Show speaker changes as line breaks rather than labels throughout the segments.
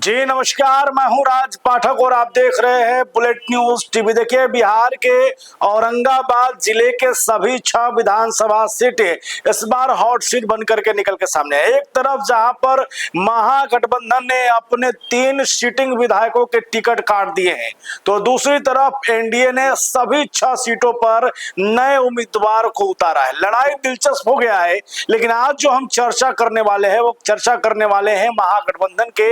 जी नमस्कार, मैं हूं राज पाठक और आप देख रहे हैं बुलेट न्यूज टीवी। देखिए, बिहार के औरंगाबाद जिले के सभी 6 विधानसभा सीटें इस बार हॉट सीट बन करके निकल के सामने है। एक तरफ जहां पर महागठबंधन ने अपने 3 सिटिंग विधायकों के टिकट काट दिए हैं, तो दूसरी तरफ एनडीए ने सभी 6 सीटों पर नए उम्मीदवार को उतारा है। लड़ाई दिलचस्प हो गया है, लेकिन आज जो हम चर्चा करने वाले हैं वो चर्चा करने वाले हैं महागठबंधन के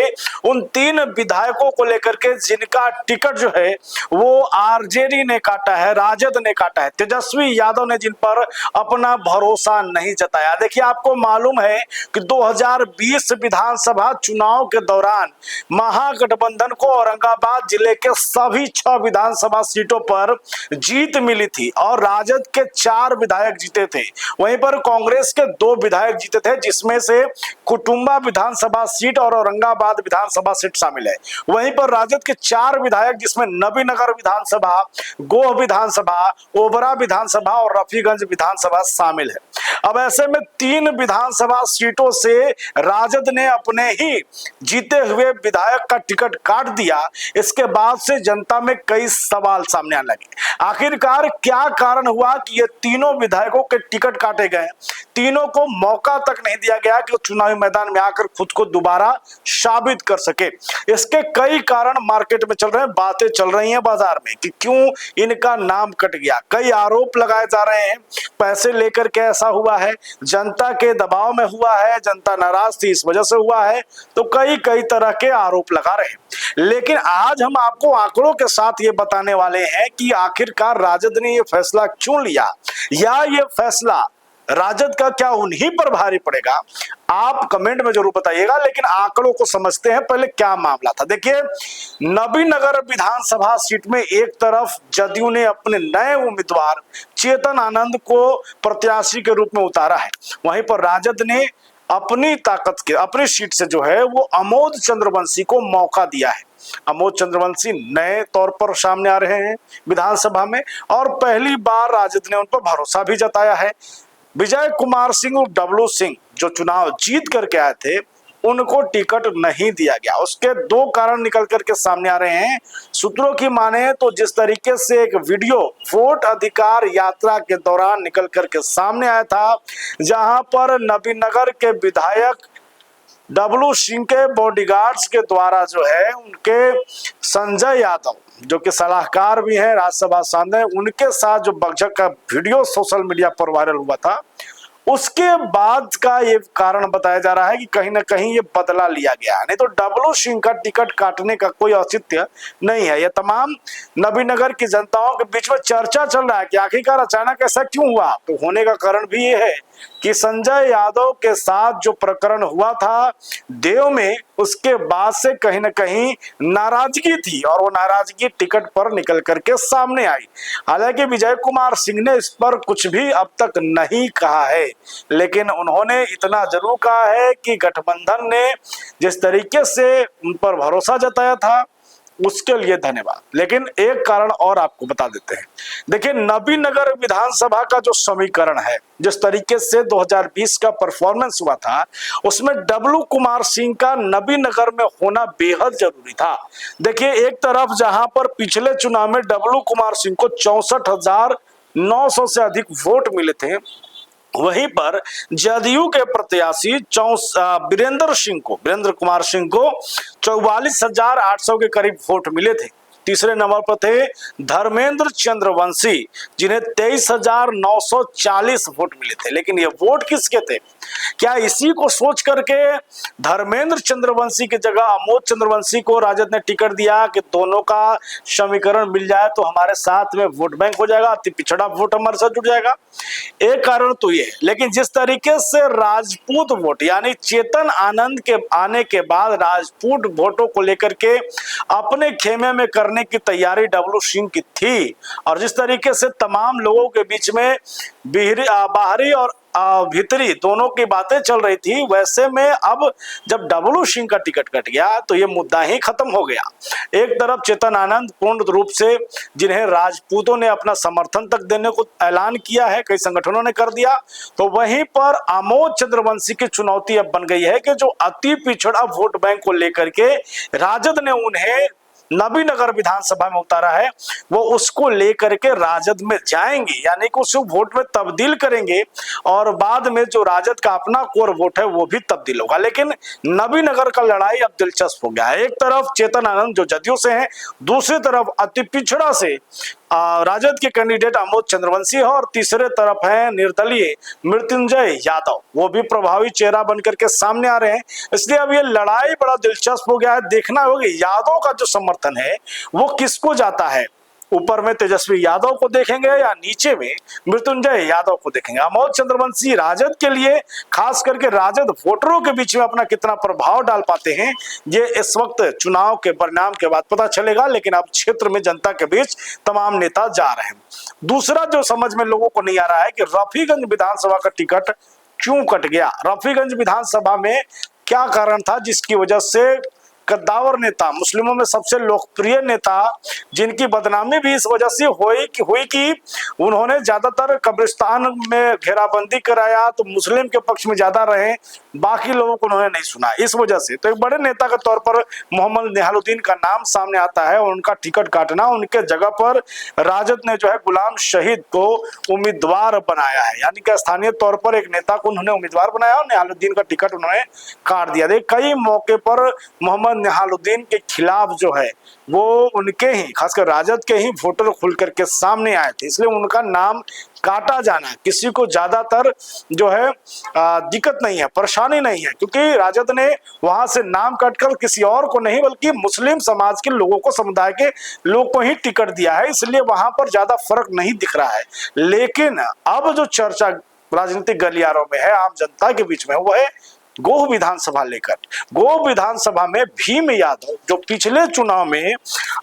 उन 3 विधायकों को लेकर के जिनका टिकट जो है वो आरजेडी ने काटा है, राजद ने काटा है, तेजस्वी यादव ने जिन पर अपना भरोसा नहीं जताया। देखिए, आपको मालूम है कि 2020 विधानसभा चुनाव के दौरान महागठबंधन को औरंगाबाद जिले के सभी 6 विधानसभा सीटों पर जीत मिली थी और राजद के 4 विधायक जीते थे। वहीं पर कांग्रेस के 2 विधायक जीते थे, जिसमें से कुटुंबा विधानसभा सीट और औरंगाबाद विधानसभा सीट शामिल है। वहीं पर राजद के 4 विधायक, जिसमें नबीनगर विधानसभा, गोह विधानसभा, ओबरा विधानसभा और रफीगंज विधानसभा शामिल है। अब ऐसे में 3 विधानसभा सीटों से राजद ने अपने ही जीते हुए विधायक का टिकट काट दिया। इसके बाद से जनता में कई सवाल सामने आने लगे। आखिरकार क्या कारण हुआ कि ये तीनों विधायकों के टिकट काटे गए? तीनों को मौका तक नहीं दिया गया कि वो चुनावी मैदान में आकर खुद को दोबारा साबित कर सके। इसके कई कारण मार्केट में चल रहे हैं, बातें चल रही हैं बाजार में कि क्यों इनका नाम कट गया। कई आरोप लगाए जा रहे हैं, पैसे लेकर के ऐसा हुआ है, जनता के दबाव में हुआ है, जनता नाराज थी इस वजह से हुआ है, तो कई तरह के आरोप लगा रहे हैं। लेकिन आज हम आपको आंकड़ों के साथ ये बताने वाले हैं कि आखिरकार राजद ने ये फैसला क्यों लिया, या ये फैसला राजद का क्या उन्हीं पर भारी पड़ेगा। आप कमेंट में जरूर बताइएगा, लेकिन आंकड़ों को समझते हैं पहले क्या मामला था। देखिए, नबीनगर विधानसभा सीट में एक तरफ जदयू ने अपने नए उम्मीदवार चेतन आनंद को प्रत्याशी के रूप में उतारा है, वहीं पर राजद ने अपनी ताकत के अपनी सीट से जो है वो अमोद चंद्रवंशी को मौका दिया है। अमोद चंद्रवंशी नए तौर पर सामने आ रहे हैं विधानसभा में और पहली बार राजद ने उन पर भरोसा भी जताया है। विजय कुमार सिंह और डब्लू सिंह जो चुनाव जीत करके आए थे, उनको टिकट नहीं दिया गया। उसके 2 कारण निकल करके सामने आ रहे हैं। सूत्रों की माने तो जिस तरीके से एक वीडियो वोट अधिकार यात्रा के दौरान निकल करके सामने आया था, जहां पर नबीनगर के विधायक डब्लू सिंह के बॉडीगार्ड्स के द्वारा जो है उनके संजय यादव, जो कि सलाहकार भी हैं राज्यसभा सांसद, उनके साथ जो बकझक का वीडियो सोशल मीडिया पर वायरल हुआ था, उसके बाद का ये कारण बताया जा रहा है कि कहीं ना कहीं ये बदला लिया गया है। नहीं तो डब्लू सिंह का टिकट काटने का कोई औचित्य नहीं है। ये तमाम नबीनगर की जनताओं के बीच में चर्चा चल रहा है कि आखिरकार अचानक ऐसा क्यों हुआ। तो होने का कारण भी ये है कि संजय यादव के साथ जो प्रकरण हुआ था देव में, उसके बाद से कहीं ना कहीं नाराजगी थी और वो नाराजगी टिकट पर निकल करके सामने आई। हालांकि विजय कुमार सिंह ने इस पर कुछ भी अब तक नहीं कहा है, लेकिन उन्होंने इतना जरूर कहा है कि गठबंधन ने जिस तरीके से उन पर भरोसा जताया था उसके लिए धन्यवाद। लेकिन एक कारण और आपको बता देते हैं। देखिए, नबीनगर विधानसभा का जो समीकरण है, जिस तरीके से 2020 का परफॉर्मेंस हुआ था, उसमें डब्लू कुमार सिंह का नबीनगर में होना बेहद जरूरी था। देखिए, एक तरफ जहां पर पिछले चुनाव में डब्लू कुमार सिंह को 64,900 से अधिक वोट मिले थे, वहीं पर जदयू के प्रत्याशी वीरेंद्र कुमार सिंह को 44,800 के करीब वोट मिले थे। तीसरे नंबर पर थे धर्मेंद्र चंद्रवंशी, जिन्हें 23,940 वोट मिले थे। लेकिन ये वोट किसके थे? क्या इसी को सोच करके धर्मेंद्र चंद्रवंशी की जगह अमोद चंद्रवंशी को राजद ने टिकट दिया कि दोनों का समीकरण मिल जाए तो हमारे साथ में वोट बैंक हो जाएगा, अति पिछड़ा वोट हमारे साथ जुड़ जाएगा? एक कारण तो ये। लेकिन जिस तरीके से राजपूत वोट, यानी चेतन आनंद के आने के बाद राजपूत वोटों को लेकर के अपने खेमे में करने की तैयारी डब्लू सिंह की थी, और जिस तरीके से तमाम लोगों के बीच में बाहरी और भीतरी दोनों की बातें चल रही थी, वैसे में अब जब डब्लू सिंह का टिकट कट गया तो ये मुद्दा ही खत्म हो गया। एक तरफ चेतन आनंद पूर्ण रूप से, जिन्हें राजपूतों ने अपना समर्थन तक देने को ऐलान किया है, कई संगठनों ने कर दिया, तो वहीं पर आमोद चंद्रवंशी की चुनौती अब बन गई है कि जो अति पिछड़ा वोट बैंक को लेकर के राजद ने उन्हें नबीनगर विधानसभा में उतारा है, वो उसको लेकर के राजद में जाएंगे, यानी कि उसे वोट में तब्दील करेंगे और बाद में जो राजद का अपना कोर वोट है वो भी तब्दील होगा। लेकिन नबीनगर का लड़ाई अब दिलचस्प हो गया है। एक तरफ चेतन आनंद जो जदयू से हैं, दूसरी तरफ अति पिछड़ा से राजद के कैंडिडेट आमोद चंद्रवंशी है और तीसरे तरफ है निर्दलीय मृत्युंजय यादव, वो भी प्रभावी चेहरा बनकर के सामने आ रहे हैं। इसलिए अब ये लड़ाई बड़ा दिलचस्प हो गया है। देखना होगा यादव का जो समर्थन है वो किसको जाता है, ऊपर में तेजस्वी यादव को देखेंगे या नीचे में मृत्युंजय यादव को देखेंगे। आमोद चंद्रवंशी राजद के लिए, खास करके राजद वोटरों के बीच में अपना कितना प्रभाव डाल पाते हैं, ये इस वक्त चुनाव के परिणाम के बाद पता चलेगा। लेकिन अब क्षेत्र में जनता के बीच तमाम नेता जा रहे हैं। दूसरा जो समझ में लोगों को नहीं आ रहा है कि रफीगंज विधानसभा का टिकट क्यों कट गया। रफीगंज विधानसभा में क्या कारण था जिसकी वजह से कद्दावर नेता, मुस्लिमों में सबसे लोकप्रिय नेता, जिनकी बदनामी भी इस वजह से हुई कि उन्होंने ज्यादातर कब्रिस्तान में घेराबंदी कराया तो मुस्लिम के पक्ष में ज्यादा रहे, बाकी लोगों को उन्होंने नहीं सुना। इस वजह से तो एक बड़े नेता के तौर पर मोहम्मद निहालुद्दीन का नाम सामने आता है और उनका टिकट काटना, उनके जगह पर राजद ने जो है गुलाम शहीद को उम्मीदवार बनाया है, यानी कि स्थानीय तौर पर एक नेता को उन्होंने उम्मीदवार बनाया और निहालुद्दीन का टिकट उन्होंने काट दिया। कई मौके पर मोहम्मद निहालुद्दीन के खिलाफ जो है वो उनके ही, खासकर राजद के ही वोटर खुल करके सामने आए थे, इसलिए उनका नाम काटा जाना किसी को ज्यादातर जो है दिक्कत नहीं है, परेशानी नहीं है, क्योंकि राजद ने वहां से नाम काटकर किसी और को नहीं बल्कि मुस्लिम समाज के लोगों को, समुदाय के लोग को ही टिकट दिया है, इसलिए वहां पर ज्यादा फर्क नहीं दिख रहा है। लेकिन अब जो चर्चा राजनीतिक गलियारों में है, आम जनता के बीच में, वो है गोह विधानसभा लेकर। गोह विधानसभा में भीम यादव जो पिछले चुनाव में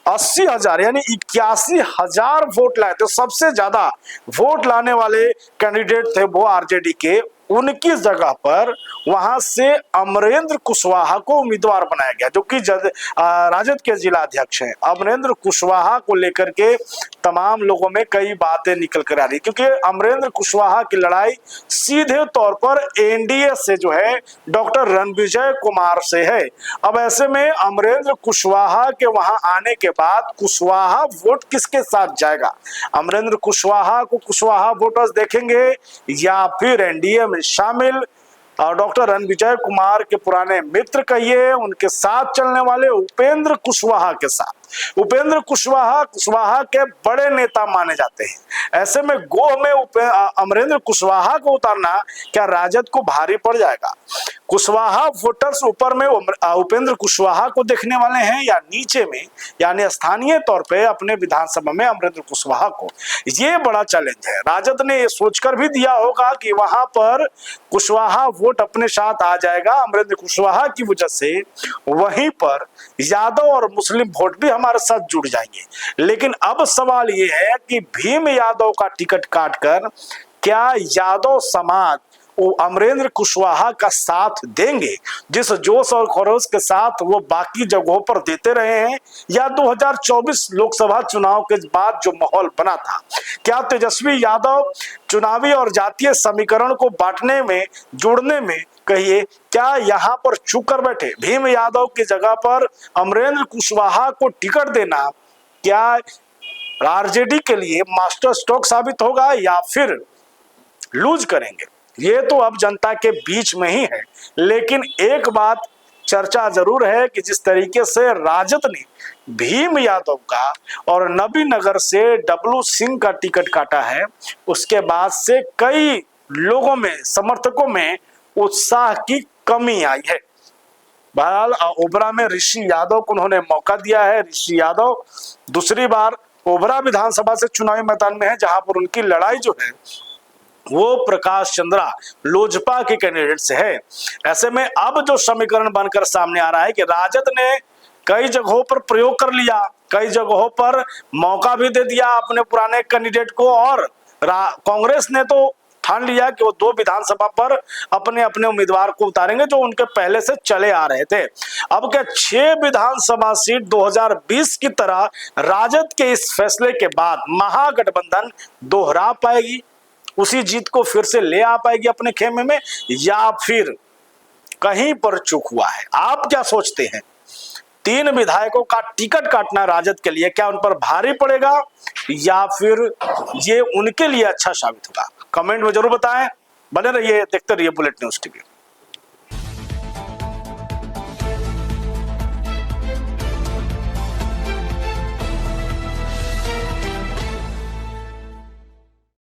80,000 यानी 81,000 वोट लाए थे, सबसे ज्यादा वोट लाने वाले कैंडिडेट थे वो आरजेडी के, उनकी जगह पर वहां से अमरेंद्र कुशवाहा को उम्मीदवार बनाया गया, जो कि राजद के जिला अध्यक्ष हैं। अमरेंद्र कुशवाहा को लेकर के तमाम लोगों में कई बातें निकल कर आ रही, क्योंकि अमरेंद्र कुशवाहा की लड़ाई सीधे तौर पर एनडीए से जो है डॉक्टर रणविजय कुमार से है। अब ऐसे में अमरेंद्र कुशवाहा के वहां आने के बाद कुशवाहा वोट किसके साथ जाएगा? अमरेंद्र कुशवाहा को कुशवाहा वोटर्स देखेंगे या फिर एनडीए में शामिल डॉक्टर रणविजय कुमार के पुराने मित्र कहिए, उनके साथ चलने वाले उपेंद्र कुशवाहा के साथ? उपेंद्र कुशवाहा के बड़े नेता माने जाते हैं। ऐसे में गोह में अमरेंद्र कुशवाहा को उतारना क्या राजद को भारी पड़ जाएगा? कुशवाहा वोटर्स ऊपर में उपेंद्र कुशवाहा को देखने वाले हैं या नीचे में, यानी स्थानीय तौर पे अपने विधानसभा में अमरेंद्र कुशवाहा को? ये बड़ा चैलेंज है। राजद ने ये सोचकर भी दिया होगा कि वहां पर कुशवाहा वोट अपने साथ आ जाएगा अमरेंद्र कुशवाहा की वजह से, वहीं पर यादव और मुस्लिम वोट भी हमारे साथ जुड़ जाएंगे। लेकिन अब सवाल ये है कि भीम यादव का टिकट काटकर क्या यादव समाज वो अमरेंद्र कुशवाहा का साथ देंगे, जिस जोश और खरोश के साथ वो बाकी जगहों पर देते रहे हैं, या 2024 लोकसभा चुनाव के बाद जो माहौल बना था, क्या तेजस्वी यादव चुनावी और जातीय समीकरण को बांटने में, जोड़ने में कहिए, क्या यहाँ पर चूक कर बैठे? भीम यादव की जगह पर अमरेंद्र कुशवाहा को टिकट देना क्या आरजेडी के लिए मास्टर स्ट्रोक साबित होगा या फिर लूज करेंगे? ये तो अब जनता के बीच में ही है। लेकिन एक बात चर्चा जरूर है कि जिस तरीके से राजद ने भीम यादव का और नबीनगर से डब्लू सिंह का टिकट काटा है, उसके बाद से कई लोगों में, समर्थकों में उत्साह की कमी आई है। बहरहाल ओबरा में ऋषि यादव को उन्होंने मौका दिया है। ऋषि यादव दूसरी बार ओबरा विधानसभा से चुनावी मैदान में है, जहां पर उनकी लड़ाई जो है वो प्रकाश चंद्रा लोजपा के कैंडिडेट से है। ऐसे में अब जो समीकरण बनकर सामने आ रहा है कि राजद ने कई जगहों पर प्रयोग कर लिया, कई जगहों पर मौका भी दे दिया अपने पुराने कैंडिडेट को, और कांग्रेस ने तो ठान लिया कि वो 2 विधानसभा पर अपने अपने उम्मीदवार को उतारेंगे जो उनके पहले से चले आ रहे थे। अब क्या 6 विधानसभा सीट 2020 की तरह राजद के इस फैसले के बाद महागठबंधन दोहरा पाएगी, उसी जीत को फिर से ले आ पाएगी अपने खेमे में, या फिर कहीं पर चूक हुआ है? आप क्या सोचते हैं? 3 विधायकों का टिकट काटना राजद के लिए क्या उन पर भारी पड़ेगा या फिर ये उनके लिए अच्छा साबित होगा? कमेंट में जरूर बताएं। बने रहिए, देखते रहिए बुलेट न्यूज़ टीवी।